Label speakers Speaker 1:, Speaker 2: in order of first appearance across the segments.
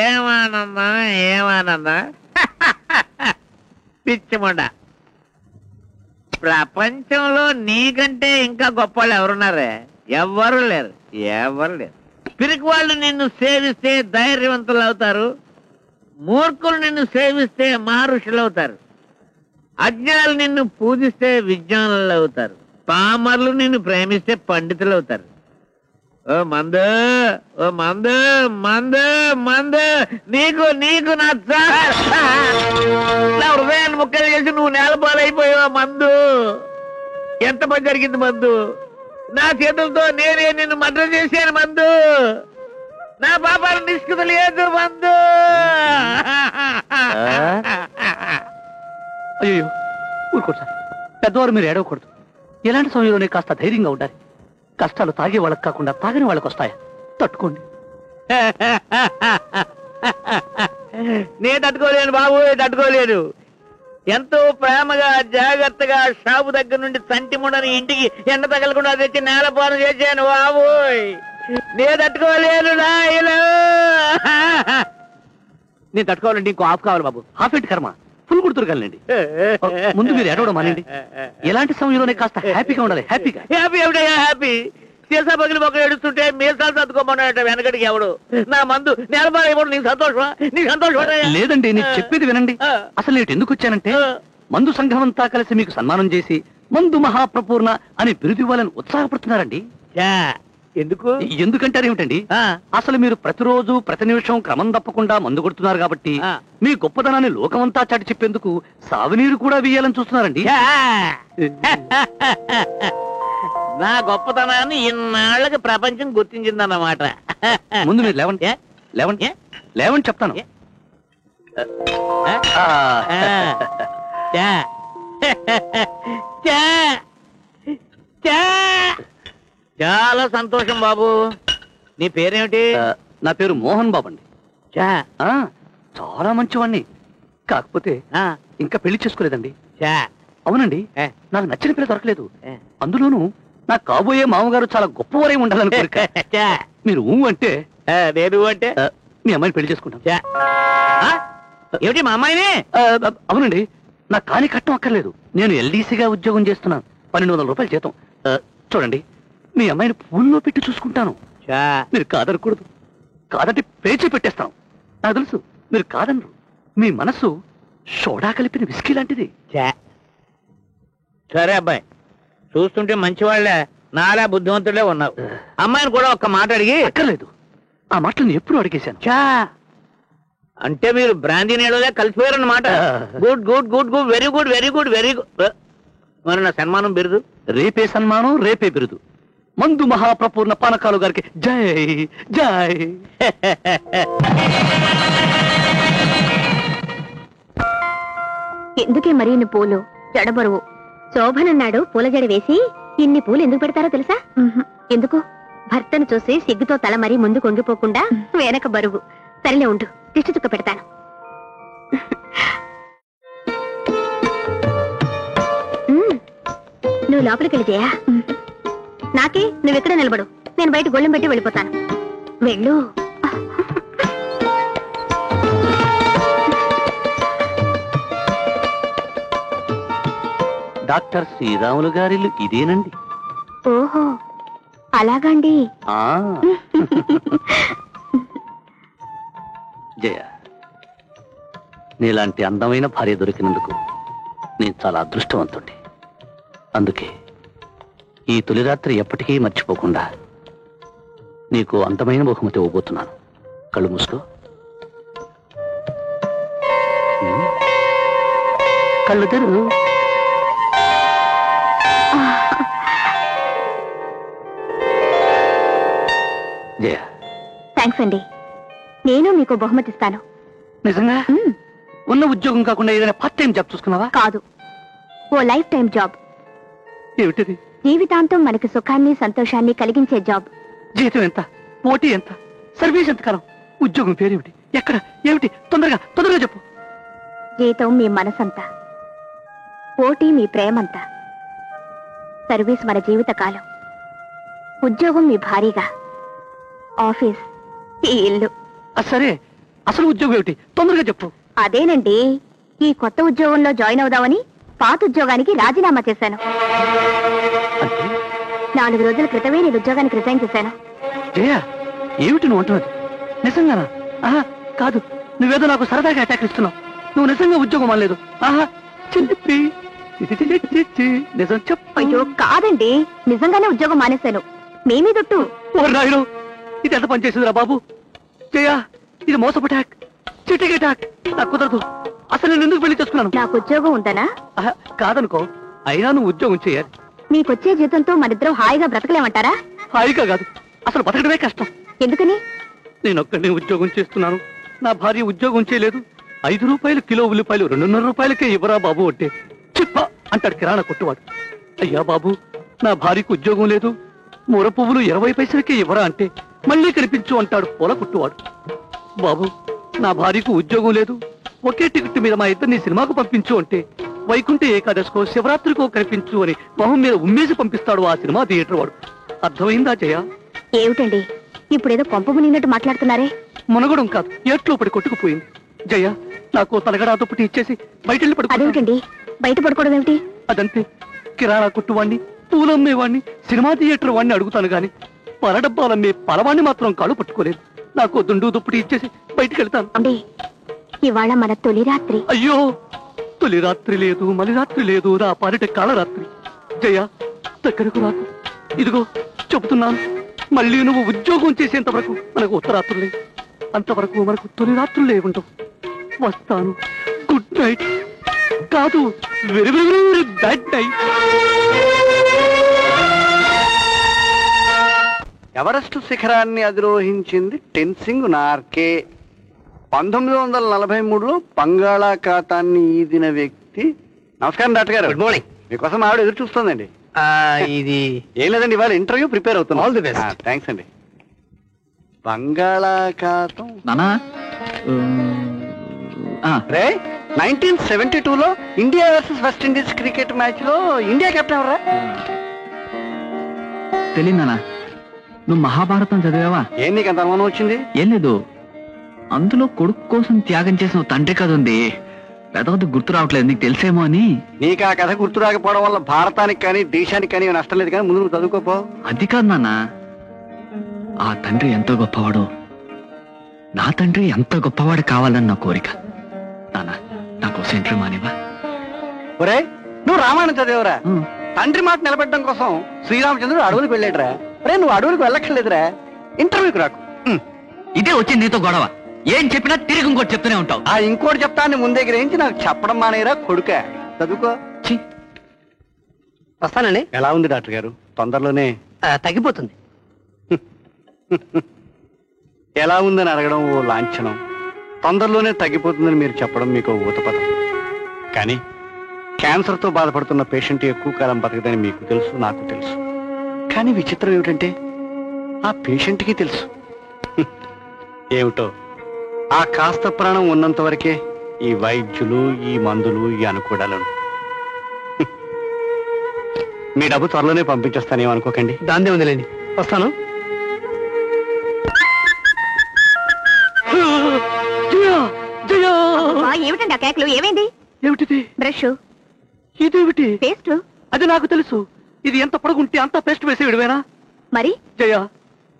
Speaker 1: ఏమానందా ఏమానందా పిచ్చిమండ. ప్రపంచంలో నీకంటే ఇంకా గొప్ప వాళ్ళు ఎవరున్నారే? ఎవ్వరు లేరు, ఎవరు లేరు. పిరికి వాళ్ళు నిన్ను సేవిస్తే ధైర్యవంతులు అవుతారు, మూర్ఖులు నిన్ను సేవిస్తే మహర్షులు అవుతారు, అజ్ఞానులు నిన్ను పూజిస్తే విజ్ఞానులు అవుతారు, పామర్లు నిన్ను ప్రేమిస్తే పండితులు అవుతారు. ఓ మందు, ఓ మందు, మందు మందు నీకు నీకు నా హృదయాన్ని ముక్కలు చేసి నువ్వు నేలపాలైపోయావా మందు? ఎంత పని జరిగింది మందు? నా చేతులతో నేనే నిన్ను మర్డర్ చేశాను మందు. నా పాపాలు నిష్కృత లేదు మందు.
Speaker 2: అయ్యో ఊరుకోడు సార్, పెద్దవారు మీరు ఏడవకూడదు. ఎలాంటి సమయంలోనే కాస్త ధైర్యంగా ఉండాలి. కష్టాలు తాగే వాళ్ళకి కాకుండా తాగని వాళ్ళకి వస్తాయా? తట్టుకోండి.
Speaker 1: నేను తట్టుకోలేను బాబు, తట్టుకోలేను. ఎంతో ప్రేమగా జాగ్రత్తగా షాపు దగ్గర నుండి సంటి ముండని ఇంటికి ఎండ తగలకుండా తెచ్చి నేలపాలు చేశాను బాబు. నేను తట్టుకోలేను నాయనా.
Speaker 2: నేను తట్టుకోవాలండి, ఇంకో హాఫ్ కావాలి బాబు. హాఫ్ ఏంటి కర్మ, ఫుల్ కుడుతురుగాలండి. ముందు మీరు ఏడవడం మానండి. ఎలాంటి సమయంలోనే కాస్త హ్యాపీగా ఉండాలి. హ్యాపీగా
Speaker 1: హ్యాపీ ఎవడయ్యా హ్యాపీ? సీసా పగిలి మొక్కలు ఏడుస్తుంటే మీసాలు సర్దుకోమన్నాడట వెనకడికి ఎవడు. నా మందు నేలపాలైపోవడం నీకు సంతోషమా? నీకు సంతోషం
Speaker 2: లేదండి. నేను చెప్పేది వినండి. అసలు నేను ఎందుకు వచ్చానంటే, మందు సంఘం అంతా కలిసి మీకు సన్మానం చేసి మందు మహాప్రపూర్ణ అని బిరుదు ఇవ్వాలని ఉత్సాహపడుతున్నారండి.
Speaker 1: ఎందుకు?
Speaker 2: ఎందుకంటారు ఏమిటండి, అసలు మీరు ప్రతిరోజు ప్రతి నిమిషం క్రమం తప్పకుండా మందు కొడుతున్నారు కాబట్టి మీ గొప్పతనాన్ని లోకమంతా చాటి చెప్పేందుకు సాగునీరు కూడా వేయాలని చూస్తున్నారండి.
Speaker 1: నా గొప్పతనాన్ని ఇన్నాళ్ళకి ప్రపంచం గుర్తించిందన్నమాట.
Speaker 2: ముందు మీరు లేవండి, లేవండి, లేవండి చెప్తాను.
Speaker 1: చాలా సంతోషం బాబు. నీ పేరేమిటి?
Speaker 2: నా పేరు మోహన్ బాబు అండి. చాలా మంచివాణ్ణి, కాకపోతే ఇంకా పెళ్లి చేసుకోలేదండి. అవునండి, నాకు నచ్చిన పిల్ల దొరకలేదు. అందులోనూ నా కాబోయే మామగారు చాలా గొప్పవారై ఉండాలని కోరిక. మీరు అంటే
Speaker 1: నేను అంటే
Speaker 2: మీ అమ్మాయిని పెళ్లి చేసుకుంటాం.
Speaker 1: ఏమిటి మా అమ్మాయిని?
Speaker 2: అవునండి, నాకు కాని కట్టం అక్కర్లేదు. నేను ఎల్డీసీగా ఉద్యోగం చేస్తున్నాను, 1200 రూపాయలు జీతం. చూడండి, మీ అమ్మాయిని పూల్లో పెట్టి చూసుకుంటాను. మీరు కాదనకూడదు, కాదంటే పేచి పెట్టేస్తాను. నాకు తెలుసు మీరు కాదనరు. మీ మనసు సోడా కలిపిన విస్కీ లాంటిది.
Speaker 1: సరే అబ్బాయి, చూస్తుంటే మంచివాళ్లే, నాలా బుద్ధివంతులే ఉన్నావు. అమ్మాయిని కూడా ఒక్క మాట అడిగి.
Speaker 2: అక్కర్లేదు, ఆ మాటలు నేను ఎప్పుడు అడిగేశాను.
Speaker 1: అంటే మీరు బ్రాందీ నీళ్ళలో కలిసిపోయారన్నమాట. Good good good good, very good very good very good. మరి నా సన్మానం బిరుదు?
Speaker 2: రేపే సన్మానం, రేపే బిరుదు. మందు మహాప్రపూర్ణ పానకాలు గారికి జై జై.
Speaker 3: ఎందుకే మరి ఇన్ని పూలు? జడబరువు. శోభనన్నాడు పూల జడ వేసి ఇన్ని పూలు ఎందుకు పెడతారో తెలుసా? ఎందుకు? భర్తను చూసి సిగ్గుతో తల మరీ ముందు కొంగిపోకుండా వెనక బరువు. సరిలే ఉండు, దిష్టి చుక్క పెడతాను. నువ్వు లోపలికి వెళ్ళితేయా? నాకే, నువ్వెక్కడ నిలబడు, నేను బయట గొళ్ళెం పెట్టి వెళ్ళిపోతాను. వెళ్ళు.
Speaker 2: డాక్టర్ శ్రీరాములు గారిల్లు ఇదేనండి.
Speaker 3: ఓహో, అలాగండి.
Speaker 2: జయ, నీలాంటి అందమైన భార్య దొరికినందుకు నేను చాలా అదృష్టవంతుడి. అందుకే ఈ తొలి రాత్రి ఎప్పటికీ మర్చిపోకుండా నీకు అందమైన బహుమతి ఇవ్వబోతున్నాను. కళ్ళు మూసుకో, కళ్ళు తెరు. జయ,
Speaker 3: థ్యాంక్స్ అండి. నేను మీకు బహుమతి ఇస్తాను.
Speaker 2: నిజంగా? ఉన్న ఉద్యోగం కాకుండా ఏదైనా పార్ట్ టైం జాబ్ చూసుకున్నావా?
Speaker 3: కాదు, ఓ లైఫ్ టైం జాబ్.
Speaker 2: ఏమిటిది?
Speaker 3: జీవితాంతం మనకి సుఖాన్ని సంతోషాన్ని కలిగించే జాబ్.
Speaker 2: జీతం ఎంత? పోటీ ఎంత? సర్వీస్ ఎంత కాలం? ఉద్యోగం పేరేమిటి? ఎక్కడ? ఏమిటి? తొందరగా తొందరగా చెప్పు.
Speaker 3: జీతం మీ మనసంతా, పోటీ మీ ప్రేమంతా, సర్వీస్ మన జీవిత కాలం. ఉద్యోగం మీ భారీగా, ఆఫీస్ ఈ ఇల్లు.
Speaker 2: సరే, అసలు ఉద్యోగం ఏమిటి తొందరగా చెప్పు.
Speaker 3: అదేనండి, ఈ కొత్త ఉద్యోగంలో జాయిన్ అవుదామని పాత ఉద్యోగానికి రాజీనామా చేశాను.
Speaker 2: అంటే
Speaker 3: 4 రోజుల క్రితమే నేను ఉద్యోగానికి రిజైన్ చేశాను.
Speaker 2: జయ, ఏమిటి నువ్వు అంటున్నది? నిజంగానా? ఆహా, కాదు, నువ్వేదో నాకు సరదాగా అటాక్ ఇస్తున్నావు. నువ్వు నిజంగా ఉద్యోగం అనలేదు. ఆహా, చెప్పి నిజం చెప్పు.
Speaker 3: అయ్యో కాదండి, నిజంగానే ఉద్యోగం మానేశాను. మేమీ దొట్టు.
Speaker 2: ఓ రాయుడు, ఇది ఎంత పని చేసిందిరా బాబు. జయ, ఇది మోసపు అటాక్, చిటికి అటాక్. నాకు కుదరదు. అసలు నేను ఎందుకు పెళ్లి చేసుకున్నాను?
Speaker 3: నాకు ఉద్యోగం ఉందనా?
Speaker 2: ఆహా, కాదనుకో, అయినా నువ్వు ఉద్యోగం చేయాలి.
Speaker 3: మీకొచ్చే జీతంతో మనిద్దరం హాయిగా బ్రతకలేమంటారా?
Speaker 2: హాయిగా కాదు, అసలు బతకడమే కష్టం.
Speaker 3: ఎందుకని?
Speaker 2: నేనొక్కడే ఉద్యోగం చేస్తున్నాను, నా భార్య ఉద్యోగం చేయలేదు. 5 రూపాయలు కిలో ఉల్లిపాయలు 2.5 రూపాయలకే ఇవ్వరా బాబు అంటే చిప్ప అంటాడు కిరాణా కొట్టువాడు. అయ్యా బాబు, నా భార్యకు ఉద్యోగం లేదు, మూర పువ్వులు 20 పైసలకే ఇవ్వరా అంటే మళ్ళీ కనిపించు అంటాడు పూల కుట్టువాడు. బాబు, నా భార్యకు ఉద్యోగం లేదు, ఒకే టికెట్ మీద మా ఇద్దరిని సినిమాకు పంపించు అంటే వైకుంఠ ఏకాదశికో శివరాత్రికో కనిపించు అని మొహం మీద ఉమ్మేసి పంపిస్తాడు ఆ సినిమా థియేటర్ వాడు. అర్థమైందా జయ?
Speaker 3: ఏమిటండి ఇప్పుడేదో కొంప మునిగినట్టు మాట్లాడుతున్నారే?
Speaker 2: మునగడం కాదు, ఏట్లో పడి కొట్టుకుపోయింది. జయ, నాకు తలగడా దుప్పటి ఇచ్చేసి బయటెళ్ళి పడుకో.
Speaker 3: అదేమిటండి బయట పడుకోవడం ఏమిటి?
Speaker 2: అదంతే, కిరాణా కొట్టువాణ్ణి, పూలమ్మేవాణ్ణి, సినిమా థియేటర్ వాడిని అడుగుతాను గాని పరడబ్బాలమ్మే పలవాణ్ణి మాత్రం కాళ్ళు పట్టుకోలేదు. నాకు దుండు దుప్పటి ఇచ్చేసి బయటికి వెళ్తాను.
Speaker 3: అండి, ఇవాళ మన తొలి రాత్రి.
Speaker 2: అయ్యో, తొలి రాత్రి లేదు, మలి రాత్రి లేదు, నా పాలిట కాళరాత్రి. జయ, దగ్గరకు రాకు. ఇదిగో చెబుతున్నాను, మళ్ళీ నువ్వు ఉద్యోగం చేసేంత వరకు మనకు ఉత్తరాత్రులే, అంతవరకు మనకు తొలి రాత్రులే ఉండవు. వస్తాను. Good night. కాదు, very very very bad night.
Speaker 4: Everest శిఖరాన్ని అధిరోహించింది టెన్సింగ్ నార్కే. 1943లో బంగాళాఖాతాన్ని ఈదిన వ్యక్తి. నమస్కారం డాక్టర్ గారు.
Speaker 1: Good morning.
Speaker 4: మీకోసం ఆవిడ ఎదురు చూస్తుందండి.
Speaker 1: ఇది
Speaker 4: ఏం లేదండి, ఇవాళ ఇంటర్వ్యూ ప్రిపేర్ అవుతుంది.
Speaker 1: All the best.
Speaker 4: థ్యాంక్స్ అండి. బంగాళాఖాతం
Speaker 1: నానా
Speaker 4: రే 1972లో India versus West Indies cricket match లో ఇండియా కెప్టెన్ ఎవరా?
Speaker 1: తెలియదానా? నువ్వు మహాభారతం చదివావా?
Speaker 4: ఏం నీకు అంత అనుమానం వచ్చింది?
Speaker 1: ఏం లేదు, అందులో కొడుకు కోసం త్యాగం చేసిన తండ్రి కథ ఉంది. పెద్దది గుర్తు రావట్లేదు, నీకు తెలిసేమో అని.
Speaker 4: నీకు ఆ కథ గుర్తు రాకపోవడం వల్ల భారతానికి కానీ దేశానికి కానీ నష్టం లేదు, కానీ ముందు నువ్వు చదువుకోపో.
Speaker 1: అది కాదు నాన్న, ఆ తండ్రి ఎంతో గొప్పవాడు, నా తండ్రి ఎంత గొప్పవాడు కావాలని నా కోరిక. నాన్న, నాకు సెంట్రీ మానేవా?
Speaker 4: ఒరే, నువ్వు రామాయణం చదివేవరా? తండ్రి మాట నిలబెట్టడం కోసం శ్రీరామచంద్రుడు అడవులకు వెళ్ళాడురా. రే, నువ్వు అడవులకు వెళ్ళక్కర్లేదురా, ఇంటర్వ్యూకి రాకు.
Speaker 1: ఇదే వచ్చింది నీతో గొడవ. ఏం చెప్పినా తిరిగి ఇంకోటి చెప్తూనే ఉంటావు.
Speaker 4: ఆ ఇంకోటి చెప్తాన్ని ముందే గ్రహించి నాకు చెప్పడం మానేరా కొడుక. చదువుకో.
Speaker 2: వస్తానండి.
Speaker 4: ఎలా ఉంది డాక్టర్ గారు? తొందరలోనే
Speaker 2: తగ్గిపోతుంది.
Speaker 4: ఎలా ఉందని అడగడం ఓ లాంఛనం, తొందరలోనే తగ్గిపోతుందని మీరు చెప్పడం మీకు ఊతపదం. కానీ క్యాన్సర్తో బాధపడుతున్న పేషెంట్ ఎక్కువ కాలం బతకదని మీకు తెలుసు, నాకు తెలుసు. కానీ విచిత్రం ఏమిటంటే ఆ పేషెంట్కి తెలుసు. ఏమిటో, ఆ కాస్త ప్రాణం ఉన్నంత వరకే ఈ వైద్యులు, ఈ మందులు, ఈ అనుకూడాలను. మీ డబ్బు త్వరలోనే పంపించేస్తానేమనుకోకండి.
Speaker 2: దాందే ఉందిలేండి, వస్తాను.
Speaker 3: ఏమిటండి ఆ కేకలు? ఏమైంది?
Speaker 2: ఏమిటిది?
Speaker 3: బ్రష్,
Speaker 2: ఇదేమిటి?
Speaker 3: పేస్ట్.
Speaker 2: అది నాకు తెలుసు, ఇది ఎంత పొడుగుంటే అంత పేస్ట్ వేసే విడివేనా?
Speaker 3: మరి
Speaker 2: జయ,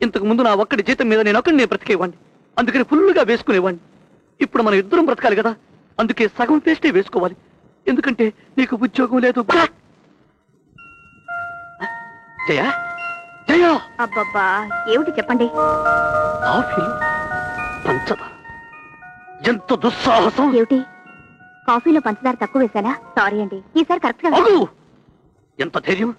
Speaker 2: ఇంతకు ముందు నా ఒక్కడి జీతం మీద నేను ఒక్కడిని బ్రతికేవాడిని, అందుకని ఫుల్గా వేసుకునేవాడిని. ఇప్పుడు మనం ఇద్దరం బ్రతకాలి కదా, అందుకే సగం పేస్టే వేసుకోవాలి. ఎందుకంటే నీకు ఉద్యోగం లేదు. జయ, జయ,
Speaker 3: అబ్బబ్బా, ఏమిటి చెప్పండి.
Speaker 2: కాఫీలో పంచదార, ఎంత దుస్సాహసం!
Speaker 3: ఏమిటి, కాఫీలో పంచదార తక్కువ వేశానా? సారీ అండి, ఈసారి కరెక్ట్ గా.
Speaker 2: ఆగు! ఎంత ధైర్యం!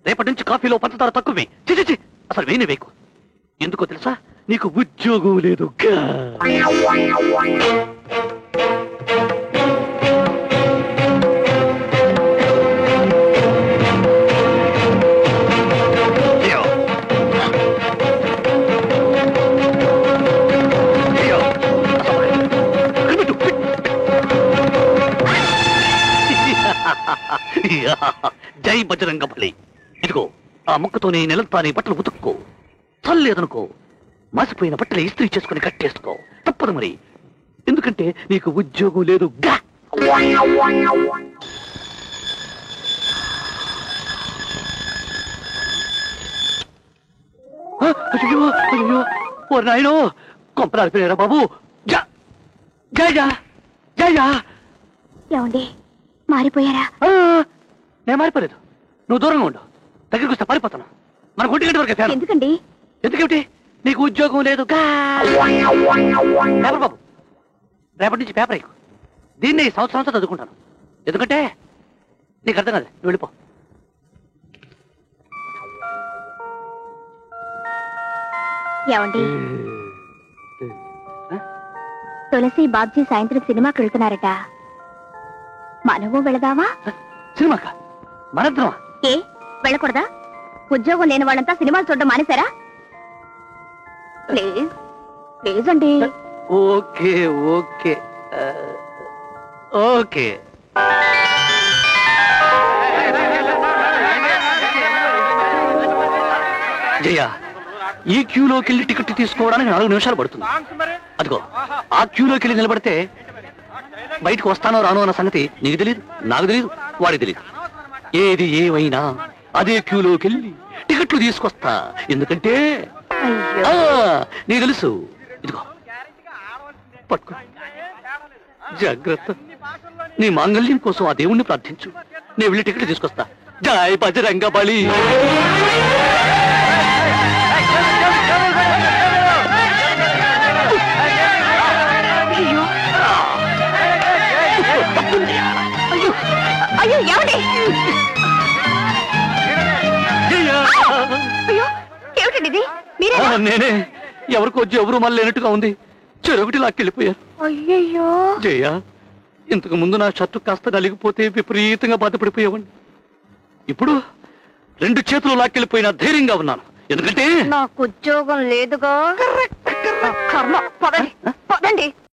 Speaker 2: రేపటి నుంచి కాఫీలో పంచదార తక్కువే. చి అసలు వేనే వేకు. ఎందుకో తెలుసా? నీకు ఉద్యోగం లేదు. జై బజరంగబలి. ఇదిగో ఆ ముక్కతోనే నెలంతా నీ బట్టలు ఉతుక్కో. చల్లేదనుకో మాసిపోయిన బట్టలు ఇస్త్రీ చేసుకుని కట్టేసుకో. తప్పదు మరి, ఎందుకంటే నీకు ఉద్యోగం లేదు. అయ్యో అయ్యో ఓ నాయనో, కొంపలాడిపోయారా బాబు. జయ జయ.
Speaker 3: ఏమండి మారిపోయారా?
Speaker 2: నేను మారిపోలేదు, నువ్వు దూరంగా ఉండు. దగ్గరికి వస్తే పారిపోతాను. మన 1 గంట వరకు ఫ్యాన్.
Speaker 3: ఎందుకండి?
Speaker 2: ఎందుకేమిటి? నీకు ఉద్యోగం లేదు. పేపర్ బాబు, రేపటి నుంచి పేపర్ అయ్యకు. దీన్ని సంవత్సరంతో చదువుకుంటాను. ఎందుకంటే నీకు అర్థం కాదు. నువ్వు వెళ్ళిపో.
Speaker 3: ఏమండి తులసి బాబ్జీ సాయంత్రం సినిమాకి వెళ్తున్నారట. మనము వెళదామా?
Speaker 2: సినిమాక మనద్రమా?
Speaker 3: ఏ వెళ్ళకూడదా? ఉద్యోగం లేని వాళ్ళంతా సినిమాలు చూడడం మానేశారా? ప్లీజ్ ప్లీజ్ అండి.
Speaker 2: Okay okay okay. జయ, ఈ క్యూలోకి వెళ్ళి టికెట్ తీసుకోవడానికి 4 నిమిషాలు పడుతుంది. అదిగో ఆ క్యూలోకి వెళ్ళి నిలబడితే బయటకు వస్తానో రానో అన్న సంగతి నీకు తెలియదు, నాకు తెలియదు, వాడికి తెలియదు. ఏది ఏమైనా అదే క్యూలోకి వెళ్ళి టికెట్లు తీసుకొస్తా. ఎందుకంటే నీకు తెలుసు. ఇదిగో పట్టుకో, జాగ్రత్త. నీ మాంగళ్యం కోసం ఆ దేవుణ్ణి ప్రార్థించు. నేను వెళ్ళి టికెట్లు తీసుకొస్తా. జై బజరంగ బలి.
Speaker 3: అయ్యో ఏమండి? అయ్యో ఏమిటండి ఇది? మీరే?
Speaker 2: నేనే. ఎవరికో ఎవరు మళ్ళీ లేనట్టుగా ఉంది. చెరొకటి లాక్కెళ్ళిపోయారు.
Speaker 3: అయ్యయ్యో
Speaker 2: జయ, ఇంతకు ముందు నా షర్టు కాస్త నలిగిపోతే విపరీతంగా బాధపడిపోయేవాడిని. ఇప్పుడు 2 చేతులు లాక్కెళ్ళిపోయినా ధైర్యంగా ఉన్నాను. ఎందుకంటే
Speaker 3: నాకు ఉద్యోగం లేదుగా. కర్మ. పదండి పదండి.